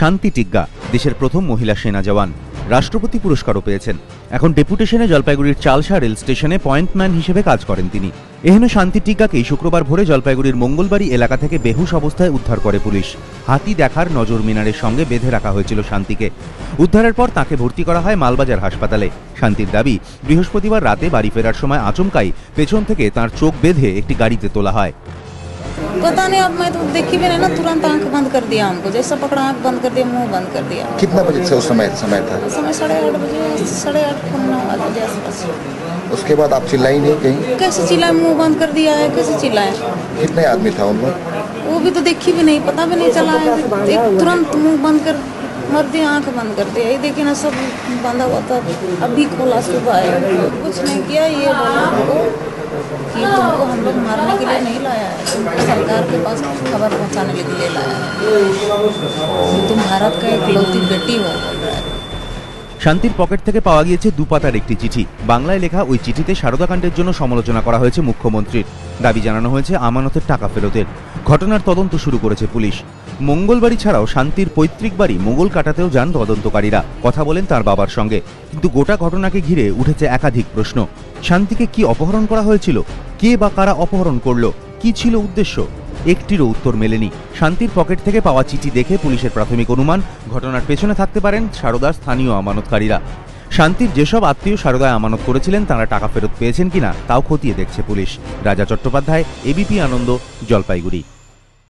শান্তি টিগ্গা দেশের প্রথম মহিলা সেনা জওয়ান, রাষ্ট্রপতি পুরস্কারও পেয়েছেন। এখন ডেপুটেশনে জলপাইগুড়ির চালসা রেল স্টেশনে পয়েন্টম্যান হিসেবে কাজ করেন তিনি। এহেন শান্তি টিগ্গাকেই শুক্রবার ভোরে জলপাইগুড়ির মঙ্গলবাড়ি এলাকা থেকে বেহুশ অবস্থায় উদ্ধার করে পুলিশ। হাতি দেখার নজর মিনারের সঙ্গে বেঁধে রাখা হয়েছিল শান্তিকে। উদ্ধারের পর তাকে ভর্তি করা হয় মালবাজার হাসপাতালে। শান্তির দাবি, বৃহস্পতিবার রাতে বাড়ি ফেরার সময় আচমকাই পেছন থেকে তার চোখ বেঁধে একটি গাড়িতে তোলা হয়। पता नहीं, अब मैं तो देखी भी नहीं ना, तुरंत आंख बंद कर दिया हमको, जैसा पकड़ा आंख बंद कर दिया, मुंह बंद कर दिया। कितना बजे से उस समय था? उस समय 8:30 बजे, 8:30 बजे आसपास। उसके बाद आप चिल्लाई नहीं कहीं? कैसे चिल्लाए, मुंह बंद कर दिया है, कैसे चिल्लाए? कितने आदमी था उनमें? वो भी तो देखी भी नहीं, पता भी नहीं चला है। एक तुरंत मुंह बंद कर मर दिया, आंख बंद कर दिया। ये देखिए ना, सब बंधा हुआ था, अभी खोला सुबह है। कुछ नहीं किया, ये बोला हमको कि तुमको हम लोग मारने के लिए नहीं लाया है, तुमको सरकार के पास खबर पहुंचाने के लिए लाया है, तुम भारत का इकलौती बेटी हो, बोल रहा है। শান্তির পকেট থেকে পাওয়া গিয়েছে দুপাতার একটি চিঠি। বাংলায় লেখা ওই চিঠিতে সারদাকাণ্ডের জন্য সমালোচনা করা হয়েছে মুখ্যমন্ত্রীর। দাবি জানানো হয়েছে আমানতের টাকা ফেরতের। ঘটনার তদন্ত শুরু করেছে পুলিশ। মঙ্গলবাড়ি ছাড়াও শান্তির পৈতৃক বাড়ি মোগল কাটাতেও যান তদন্তকারীরা। কথা বলেন তার বাবার সঙ্গে। কিন্তু গোটা ঘটনাকে ঘিরে উঠেছে একাধিক প্রশ্ন। শান্তিকে কি অপহরণ করা হয়েছিল? কে বা কারা অপহরণ করলো? কি ছিল উদ্দেশ্য? একটিরও উত্তর মেলেনি। শান্তির পকেট থেকে পাওয়া চিঠি দেখে পুলিশের প্রাথমিক অনুমান, ঘটনার পেছনে থাকতে পারেন সারদার স্থানীয় আমানতকারীরা। শান্তির যেসব আত্মীয় সারদায় আমানত করেছিলেন তারা টাকা ফেরত পেয়েছেন কিনা তাও খতিয়ে দেখছে পুলিশ। রাজা চট্টোপাধ্যায়, এবিপি আনন্দ, জলপাইগুড়ি।